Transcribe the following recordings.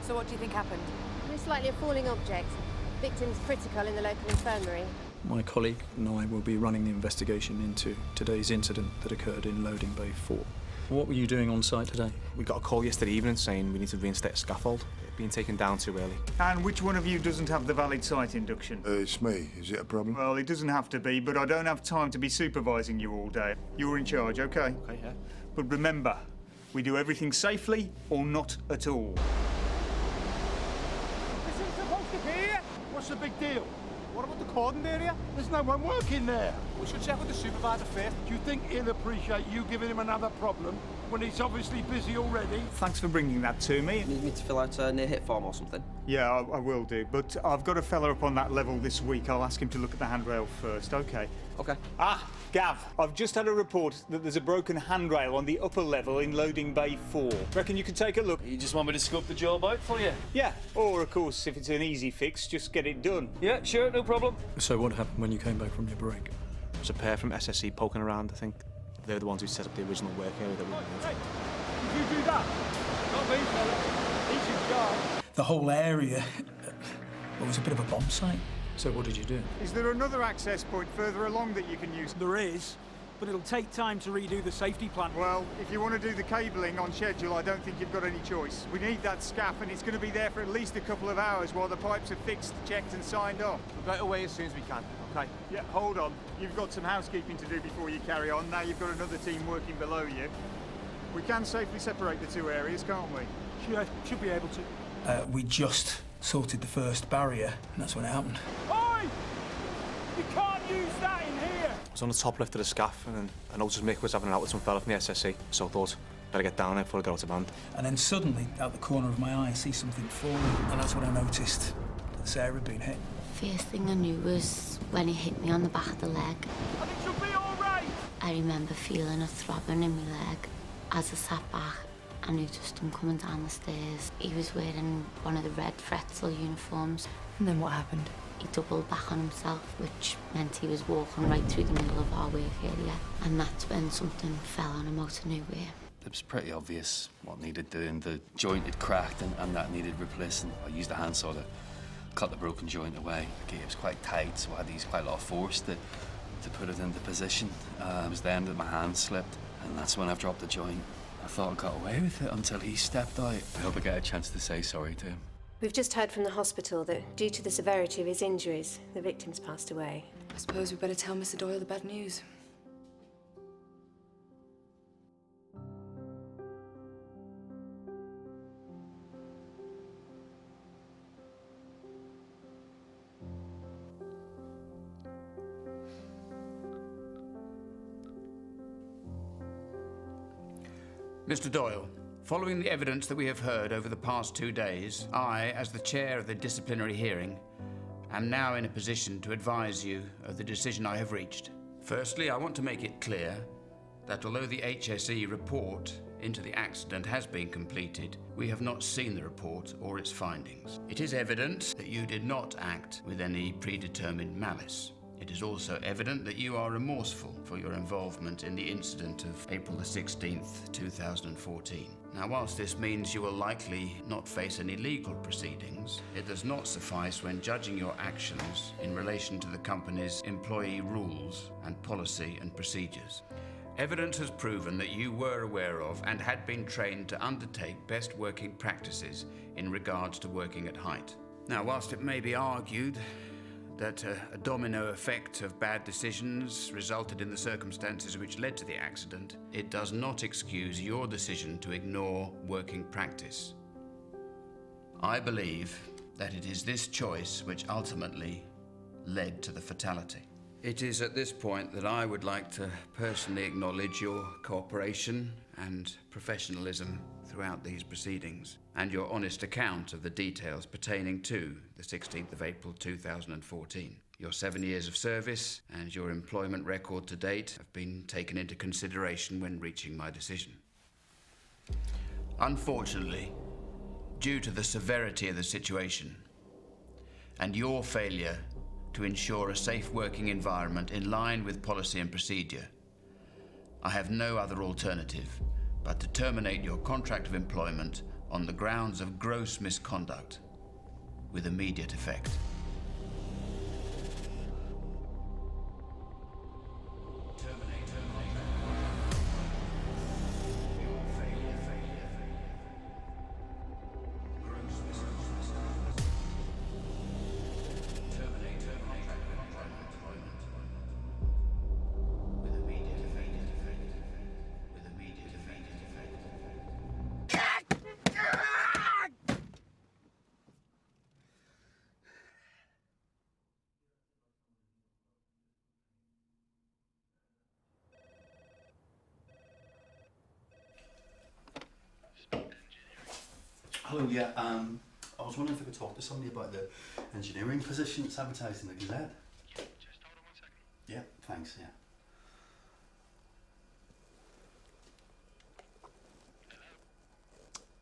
So what do you think happened? Most likely a falling object. Victim's critical in the local infirmary. My colleague and I will be running the investigation into today's incident that occurred in loading bay 4. What were you doing on site today? We got a call yesterday evening saying we need to reinstate a scaffold. It's being taken down too early. And which one of you doesn't have the valid site induction? It's me. Is it a problem? Well, it doesn't have to be, but I don't have time to be supervising you all day. You're in charge, OK? Okay, yeah. But remember, we do everything safely or not at all. This is supposed to be here? What's the big deal? What about the cordon area? There's no one working there. We should check with the supervisor first. Do you think he'll appreciate you giving him another problem when he's obviously busy already? Thanks for bringing that to me. Need me to fill out a near-hit form or something? Yeah, I will do. But I've got a fella up on that level this week. I'll ask him to look at the handrail first, OK? OK. Ah, Gav, I've just had a report that there's a broken handrail on the upper level in loading bay 4. Reckon you could take a look? You just want me to scope the job out for you? Yeah, or of course, if it's an easy fix, just get it done. Yeah, sure, no problem. So what happened when you came back from your break? There's a pair from SSE poking around, I think. They're the ones who set up the original work area that we moved. Hey, did you do that? Not me, fella. He's in charge. The whole area was a bit of a bomb site. So what did you do? Is there another access point further along that you can use? There is, but it'll take time to redo the safety plan. Well, if you want to do the cabling on schedule, I don't think you've got any choice. We need that scaff, and it's going to be there for at least a couple of hours while the pipes are fixed, checked and signed off. We'll get away as soon as we can, OK? Yeah, hold on. You've got some housekeeping to do before you carry on. Now you've got another team working below you. We can safely separate the two areas, can't we? Sure, should be able to. We just sorted the first barrier, and that's when it happened. Oi! You can't use that in here! I was on the top lift of the scaff and I noticed Mick was having an out with some fella from the SSE, so I thought, better get down there before I get out of band. And then suddenly, out the corner of my eye, I see something falling, and that's when I noticed that Sarah had been hit. First thing I knew was when he hit me on the back of the leg. I think she'll be all right! I remember feeling a throbbing in my leg. As I sat back, I noticed him coming down the stairs. He was wearing one of the red Fretzel uniforms. And then what happened? He doubled back on himself, which meant he was walking right through the middle of our work area. And that's when something fell on him out of nowhere. It was pretty obvious what needed doing. The joint had cracked and that needed replacing. I used a handsaw to cut the broken joint away. Okay, it was quite tight, so I had to use quite a lot of force to put it into position. It was then that my hand slipped, and that's when I've dropped the joint. I thought I got away with it until he stepped out. I hope I get a chance to say sorry to him. We've just heard from the hospital that, due to the severity of his injuries, the victim's passed away. I suppose we better tell Mr. Doyle the bad news. Mr. Doyle, following the evidence that we have heard over the past 2 days, I, as the chair of the disciplinary hearing, am now in a position to advise you of the decision I have reached. Firstly, I want to make it clear that although the HSE report into the accident has been completed, we have not seen the report or its findings. It is evident that you did not act with any predetermined malice. It is also evident that you are remorseful for your involvement in the incident of April the 16th, 2014. Now, whilst this means you will likely not face any legal proceedings, it does not suffice when judging your actions in relation to the company's employee rules and policy and procedures. Evidence has proven that you were aware of and had been trained to undertake best working practices in regards to working at height. Now, whilst it may be argued that a domino effect of bad decisions resulted in the circumstances which led to the accident, it does not excuse your decision to ignore working practice. I believe that it is this choice which ultimately led to the fatality. It is at this point that I would like to personally acknowledge your cooperation and professionalism throughout these proceedings, and your honest account of the details pertaining to the 16th of April 2014. Your 7 years of service and your employment record to date have been taken into consideration when reaching my decision. Unfortunately, due to the severity of the situation and your failure to ensure a safe working environment in line with policy and procedure, I have no other alternative but to terminate your contract of employment on the grounds of gross misconduct with immediate effect. Hello, yeah, I was wondering if I could talk to somebody about the engineering position that's advertised in the Gazette. Just hold on 1 second. Yeah, thanks, yeah.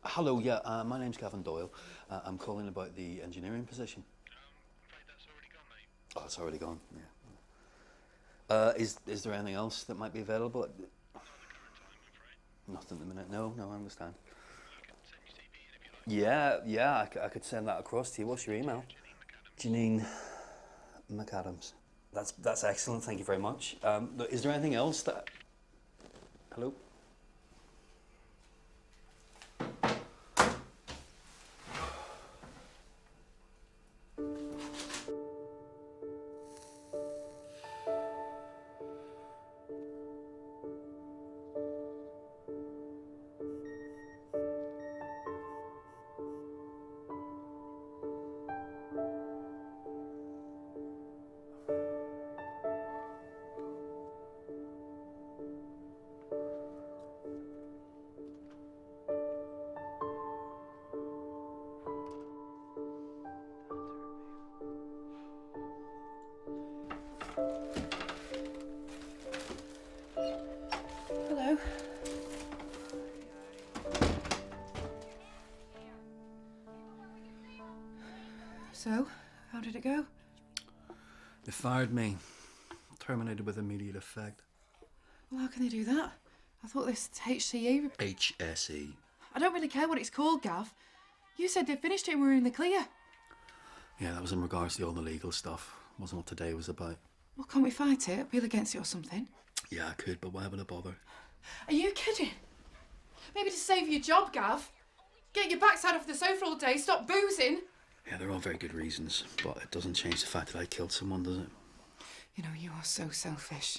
Hello, yeah, my name's Gavin Doyle. I'm calling about the engineering position. I'm afraid that's already gone, mate. Oh, it's already gone, yeah. Is there anything else that might be available? Not at the current time, I'm afraid. Nothing at the minute, no, I understand. I can send your CV in if you like. Yeah, I could send that across to you. What's your email? Janine McAdams. That's excellent, thank you very much. Look, is there anything else that... Hello? Hello. So, how did it go? They fired me. Terminated with immediate effect. Well, how can they do that? I thought this HCE... HSE. I don't really care what it's called, Gav. You said they finished it and we were in the clear. Yeah, that was in regards to all the legal stuff. Wasn't what today was about. Well, can't we fight it? Appeal against it or something? Yeah, I could, but why would I bother? Are you kidding? Maybe to save your job, Gav. Get your backside off the sofa all day, stop boozing. Yeah, they're all very good reasons, but it doesn't change the fact that I killed someone, does it? You know, you are so selfish.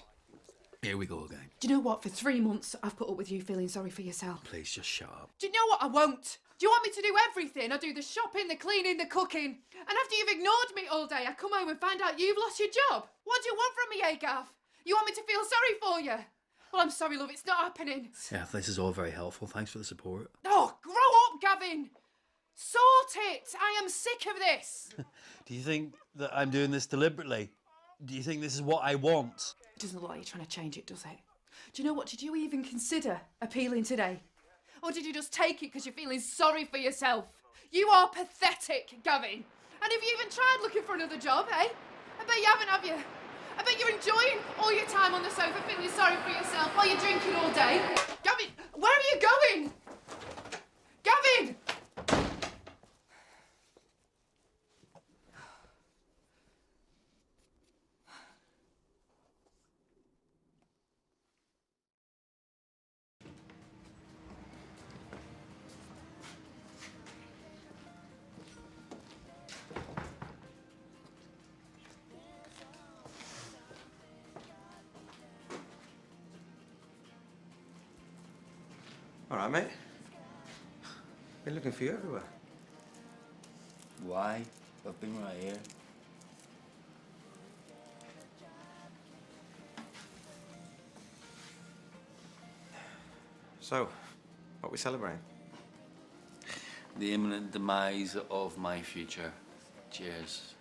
Here we go again. Do you know what? For 3 months, I've put up with you feeling sorry for yourself. Please, just shut up. Do you know what? I won't. Do you want me to do everything? I do the shopping, the cleaning, the cooking. And after you've ignored me all day, I come home and find out you've lost your job. What do you want from me, Gav? You want me to feel sorry for you? Well, I'm sorry, love, it's not happening. Yeah, this is all very helpful. Thanks for the support. Oh, grow up, Gavin. Sort it. I am sick of this. Do you think that I'm doing this deliberately? Do you think this is what I want? It doesn't look like you're trying to change it, does it? Do you know what? Did you even consider appealing today? Or did you just take it because you're feeling sorry for yourself? You are pathetic, Gavin. And have you even tried looking for another job, eh? I bet you haven't, have you? I bet you're enjoying all your time on the sofa feeling sorry for yourself while you're drinking all day. Gavin, where are you going? Gavin! All right, mate. Been looking for you everywhere. Why? I've been right here. So, what we celebrating? The imminent demise of my future. Cheers.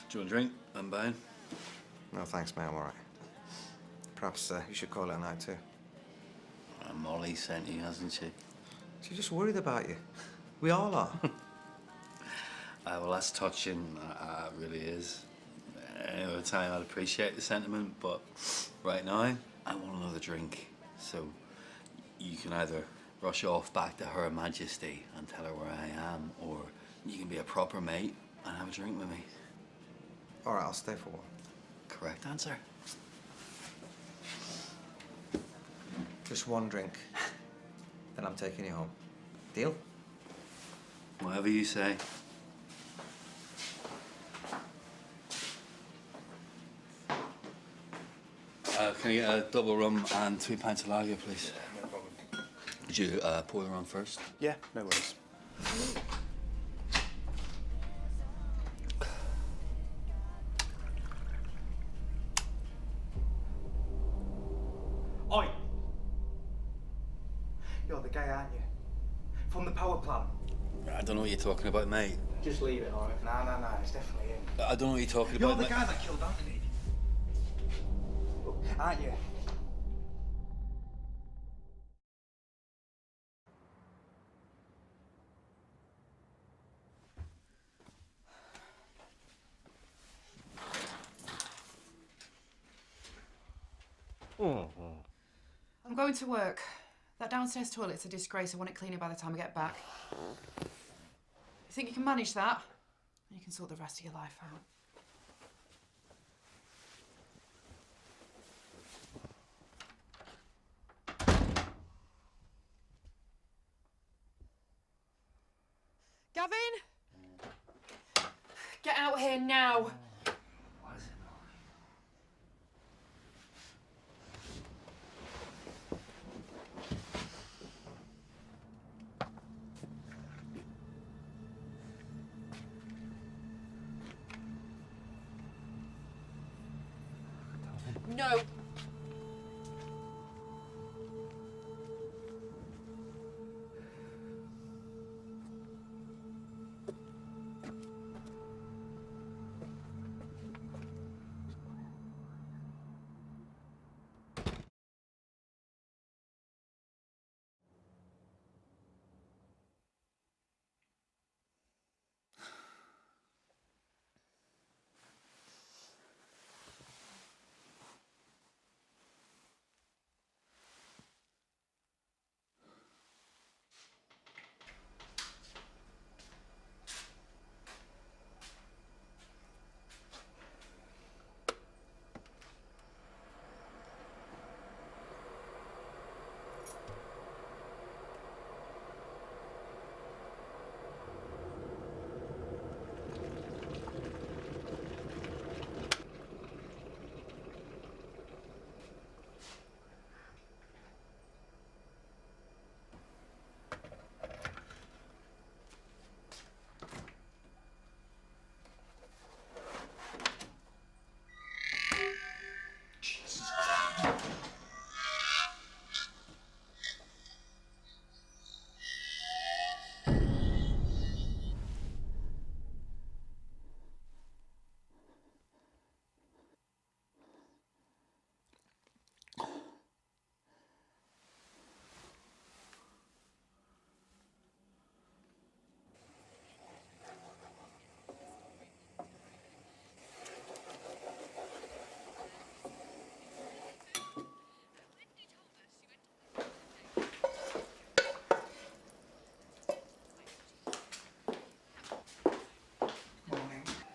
Do you want a drink? I'm buying. No, thanks, mate. I'm all right. Perhaps you should call it a night too. Molly sent you, hasn't she? She's just worried about you. We all are. Well, that's touching. It really is. Any other time I'd appreciate the sentiment, but right now, I want another drink, so you can either rush off back to Her Majesty and tell her where I am, or you can be a proper mate and have a drink with me. All right, I'll stay for one. Correct answer. Just one drink. Then I'm taking you home. Deal? Whatever you say. Can I get a double rum and 2 pints of lager, please? No problem. Could you pour the rum first? Yeah, no worries. Oi! You're the guy, aren't you? From the power plant. I don't know what you're talking about, mate. Just leave it, alright? Nah, it's definitely him. I don't know what you're talking You're about, the mate. guy that killed Anthony. Aren't you? I'm going to work. That downstairs toilet's a disgrace. I want it cleaner by the time I get back. You think you can manage that? You can sort the rest of your life out. Gavin? Get out here now. No.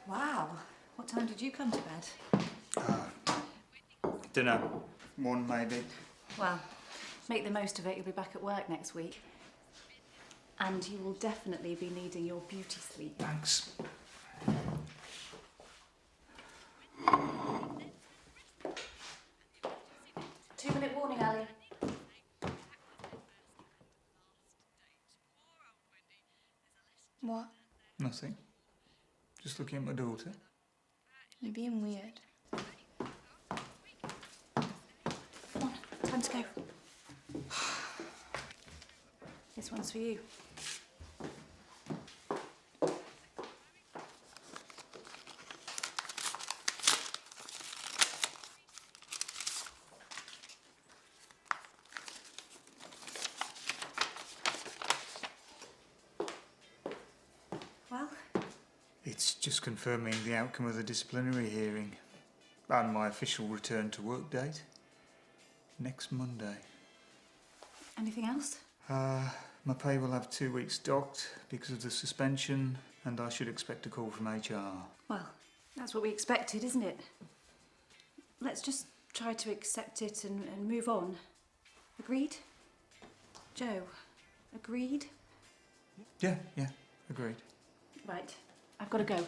Wow. What time did you come to bed? Dunno. One maybe. Well, make the most of it. You'll be back at work next week. And you will definitely be needing your beauty sleep. Thanks. 2-minute warning, Ali. What? Nothing. Just looking at my daughter. You're being weird. Come on, time to go. This one's for you. Well? It's just confirming the outcome of the disciplinary hearing and my official return to work date. Next Monday. Anything else? My pay will have 2 weeks docked because of the suspension, and I should expect a call from HR. Well, that's what we expected, isn't it? Let's just try to accept it and move on. Agreed? Joe, agreed? Yeah, agreed. Right, I've got to go.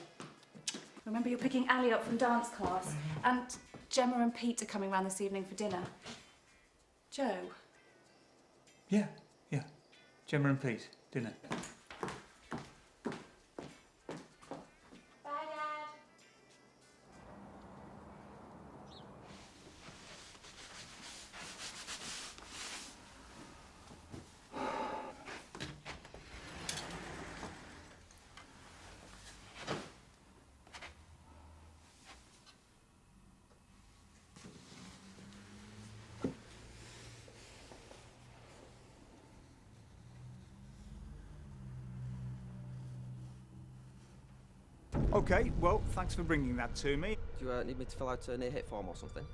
Remember, you're picking Ali up from dance class, and Gemma and Pete are coming round this evening for dinner. Joe? Yeah. Gemma and Pete, dinner. Okay, well, thanks for bringing that to me. Do you need me to fill out a near-hit form or something?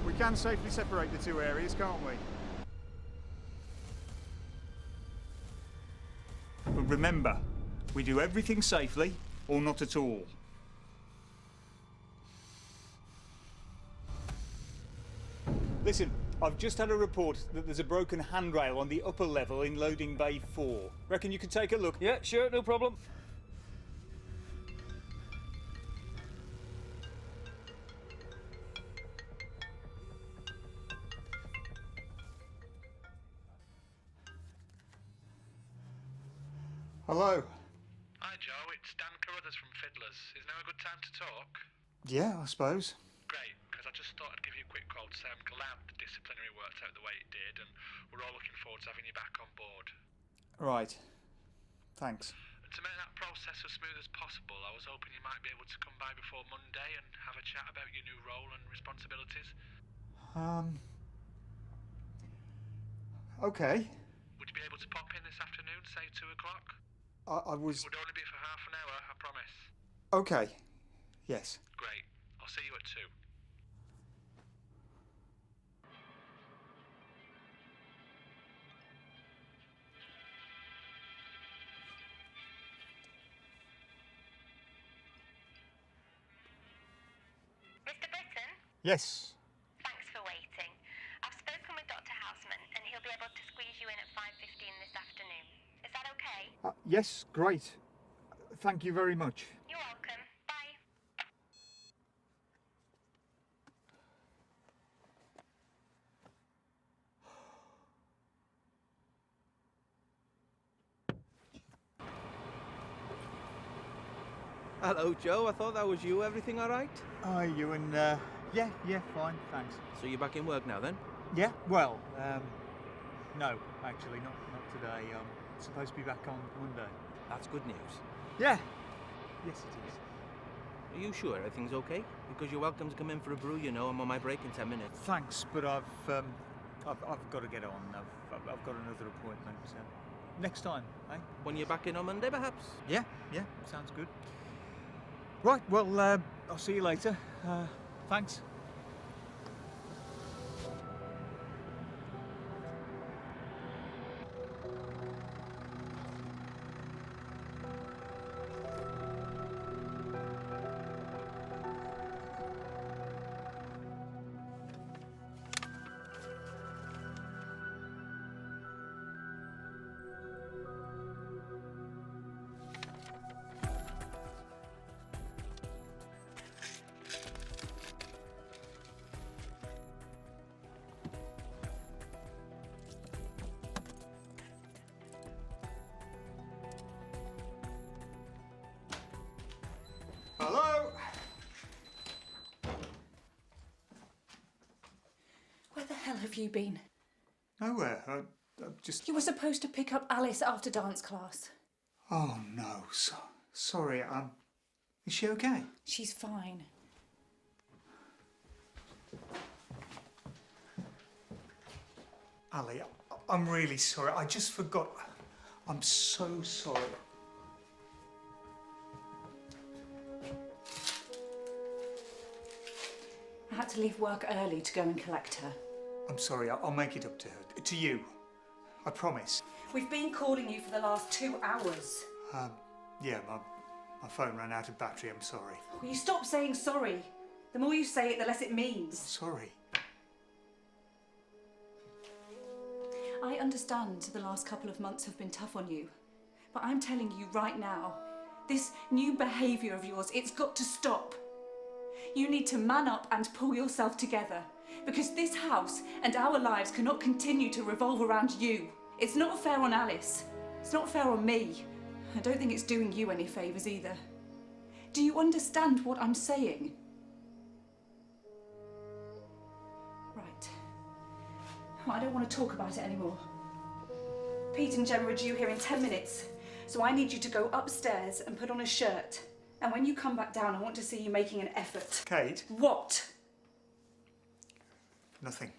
We can safely separate the two areas, can't we? But remember, we do everything safely or not at all. Listen, I've just had a report that there's a broken handrail on the upper level in loading bay 4. Reckon you could take a look? Yeah, sure, no problem. Hello. Hi, Joe. It's Dan Carruthers from Fiddlers. Is now a good time to talk? Yeah, I suppose. Great, because I just thought I'd give you a quick call to say I'm glad the disciplinary worked out the way it did, and we're all looking forward to having you back on board. Right. Thanks. To make that process as smooth as possible, I was hoping you might be able to come by before Monday and have a chat about your new role and responsibilities. Okay. Would you be able to pop in this afternoon, say 2 o'clock? I was... It would only be for half an hour, I promise. Okay. Yes. Great. I'll see you at 2. Mr. Britton? Yes. Thanks for waiting. I've spoken with Dr. Houseman and he'll be able to squeeze you in at 5:15 this afternoon. Is that okay? Yes, great. Thank you very much. You're welcome. Bye. Hello, Joe. I thought that was you. Everything all right? Hi, Ewan. Yeah, fine, thanks. So you're back in work now, then? Yeah, well, no, actually, not today. I'm supposed to be back on Monday. That's good news. Yeah. Yes, it is. Are you sure everything's okay? Because you're welcome to come in for a brew, you know. I'm on my break in 10 minutes. Thanks, but I've got to get on. I've got another appointment. Next time, eh? When you're back in on Monday, perhaps? Yeah, sounds good. Right, well, I'll see you later. Thanks. Hello? Where the hell have you been? Nowhere. I just... You were supposed to pick up Alice after dance class. Oh, no. Sorry, is she okay? She's fine. Ali, I'm really sorry. I just forgot. I'm so sorry. to leave work early to go and collect her. I'm sorry, I'll make it up to her. To you. I promise. We've been calling you for the last 2 hours. Yeah, my phone ran out of battery, I'm sorry. Will you stop saying sorry? The more you say it, the less it means. Sorry. I understand the last couple of months have been tough on you, but I'm telling you right now, this new behaviour of yours, it's got to stop. You need to man up and pull yourself together, because this house and our lives cannot continue to revolve around you. It's not fair on Alice. It's not fair on me. I don't think it's doing you any favours either. Do you understand what I'm saying? Right. Well, I don't want to talk about it anymore. Pete and Gemma are due here in 10 minutes, so I need you to go upstairs and put on a shirt. And when you come back down, I want to see you making an effort. Kate? What? Nothing.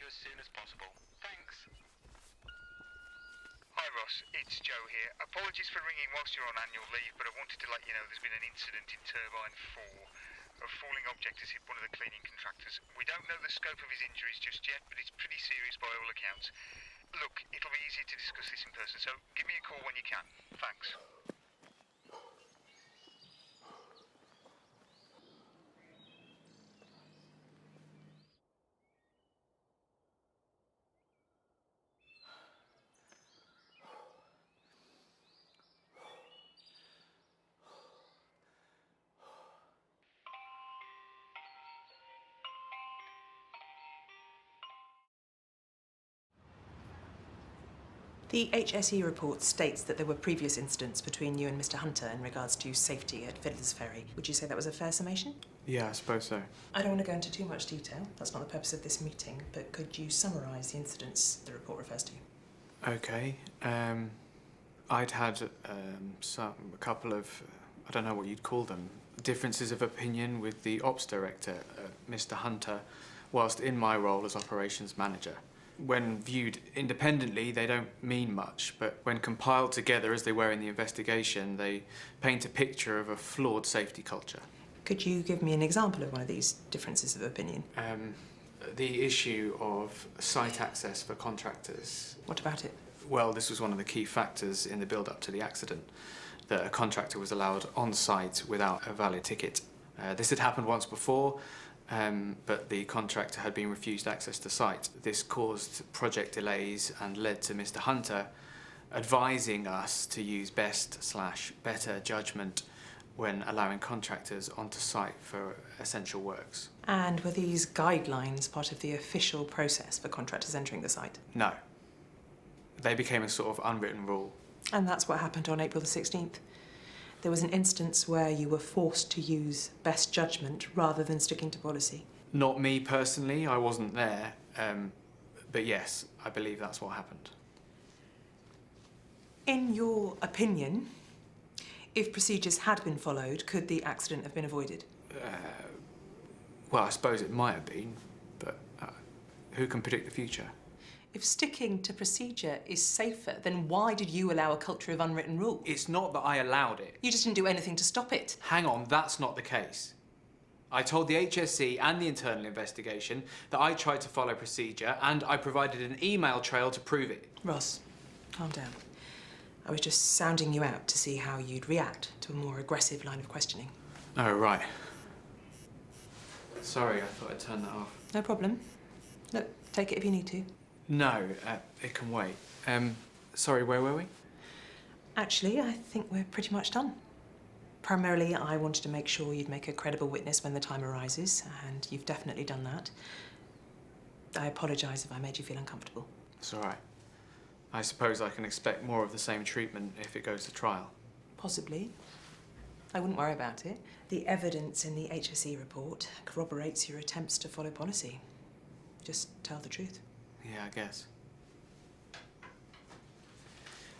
As soon as possible. Thanks. Hi Ross, it's Joe here. Apologies for ringing whilst you're on annual leave, but I wanted to let you know there's been an incident in Turbine 4. A falling object has hit one of the cleaning contractors. We don't know the scope of his injuries just yet, but it's pretty serious by all accounts. Look, it'll be easier to discuss this in person, so give me a call when you can. Thanks. The HSE report states that there were previous incidents between you and Mr. Hunter in regards to safety at Fiddler's Ferry. Would you say that was a fair summation? Yeah, I suppose so. I don't want to go into too much detail. That's not the purpose of this meeting. But could you summarise the incidents the report refers to? Okay. I'd had a couple of, I don't know what you'd call them, differences of opinion with the ops director, Mr. Hunter, whilst in my role as operations manager. When viewed independently, they don't mean much, but when compiled together, as they were in the investigation, they paint a picture of a flawed safety culture. Could you give me an example of one of these differences of opinion? The issue of site access for contractors. What about it? Well, this was one of the key factors in the build-up to the accident, that a contractor was allowed on site without a valid ticket. This had happened once before, but the contractor had been refused access to site. This caused project delays and led to Mr. Hunter advising us to use best/better judgment when allowing contractors onto site for essential works. And were these guidelines part of the official process for contractors entering the site? No. They became a sort of unwritten rule. And that's what happened on April the 16th. There was an instance where you were forced to use best judgment rather than sticking to policy. Not me personally, I wasn't there, but yes, I believe that's what happened. In your opinion, if procedures had been followed, could the accident have been avoided? Well, I suppose it might have been, but who can predict the future? If sticking to procedure is safer, then why did you allow a culture of unwritten rules? It's not that I allowed it. You just didn't do anything to stop it. Hang on, that's not the case. I told the HSE and the internal investigation that I tried to follow procedure and I provided an email trail to prove it. Ross, calm down. I was just sounding you out to see how you'd react to a more aggressive line of questioning. Oh, right. Sorry, I thought I'd turn that off. No problem. Look, take it if you need to. No, it can wait. Sorry, where were we? Actually, I think we're pretty much done. Primarily, I wanted to make sure you'd make a credible witness when the time arises, and you've definitely done that. I apologise if I made you feel uncomfortable. It's all right. I suppose I can expect more of the same treatment if it goes to trial. Possibly. I wouldn't worry about it. The evidence in the HSE report corroborates your attempts to follow policy. Just tell the truth. Yeah, I guess.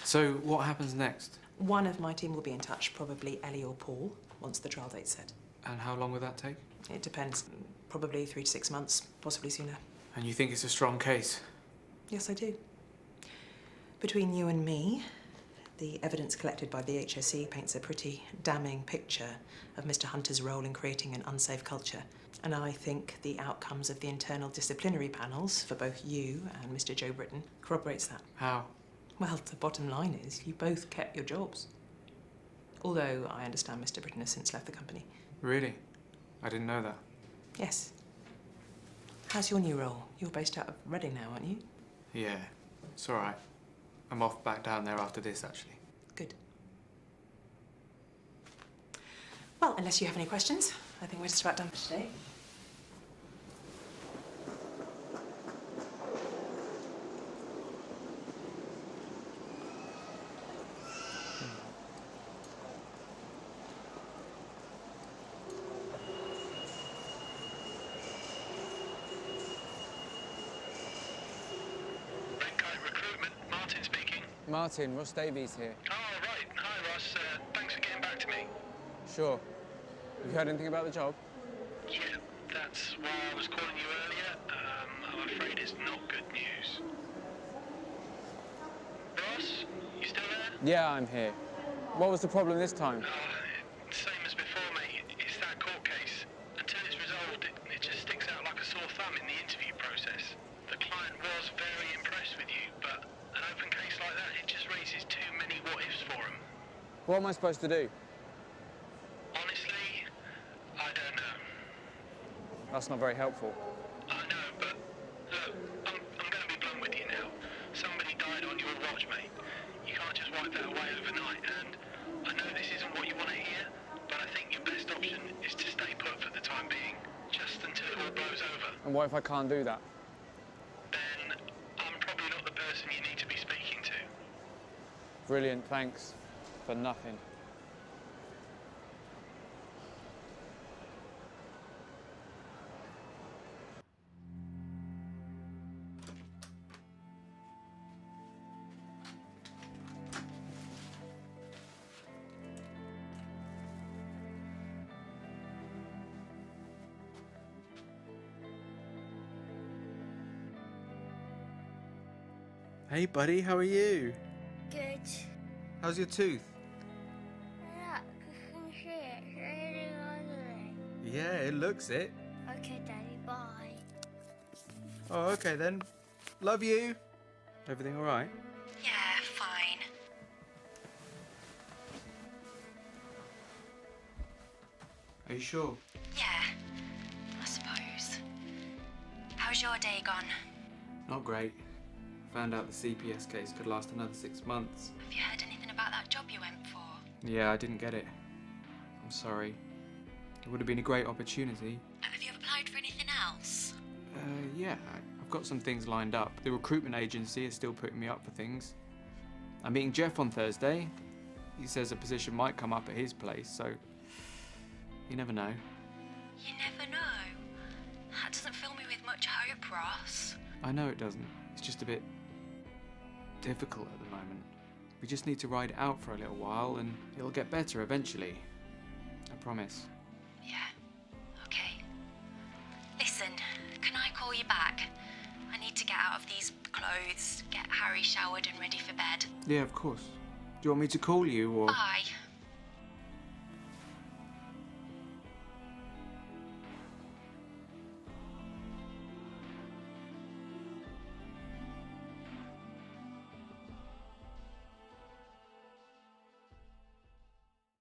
So, what happens next? One of my team will be in touch, probably Ellie or Paul, once the trial date's set. And how long will that take? It depends. Probably 3 to 6 months, possibly sooner. And you think it's a strong case? Yes, I do. Between you and me, the evidence collected by the HSE paints a pretty damning picture of Mr. Hunter's role in creating an unsafe culture. And I think the outcomes of the internal disciplinary panels for both you and Mr. Joe Britton corroborates that. How? Well, the bottom line is you both kept your jobs. Although I understand Mr. Britton has since left the company. Really? I didn't know that. Yes. How's your new role? You're based out of Reading now, aren't you? Yeah, it's all right. I'm off back down there after this, actually. Good. Well, unless you have any questions, I think we're just about done for today. Martin, Ross Davies here. Oh, right. Hi, Ross. Thanks for getting back to me. Sure. Have you heard anything about the job? Yeah, that's why I was calling you earlier. I'm afraid it's not good news. Ross, you still there? Yeah, I'm here. What was the problem this time? Same as before, mate. It's that court case. Until it's resolved, it just sticks out like a sore thumb in the interview process. The client was very impressed with you, but an open case like that, it just raises too many what-ifs for him. What am I supposed to do? Honestly, I don't know. That's not very helpful. I know, but look, I'm going to be blunt with you now. Somebody died on your watch, mate. You can't just wipe that away overnight, and I know this isn't what you want to hear, but I think your best option is to stay put for the time being, just until it all blows over. And what if I can't do that? Then I'm probably not the person you need to be speaking to. Brilliant, thanks. For nothing. Hey, buddy, how are you? Good. How's your tooth? Look, I can see it. It's really ugly. Yeah, it looks it. Okay, Daddy, bye. Oh, okay then. Love you. Everything all right? Yeah, fine. Are you sure? Yeah, I suppose. How's your day gone? Not great. Found out the CPS case could last another 6 months. Have you heard anything about that job you went for? Yeah, I didn't get it. I'm sorry. It would have been a great opportunity. Have you applied for anything else? Yeah, I've got some things lined up. The recruitment agency is still putting me up for things. I'm meeting Jeff on Thursday. He says a position might come up at his place, so you never know. You never know. That doesn't fill me with much hope, Ross. I know it doesn't. It's just a bit difficult at the moment. We just need to ride it out for a little while and it'll get better eventually. I promise. Yeah, okay. Listen, can I call you back? I need to get out of these clothes, get Harry showered and ready for bed. Yeah, of course. Do you want me to call you or? Bye.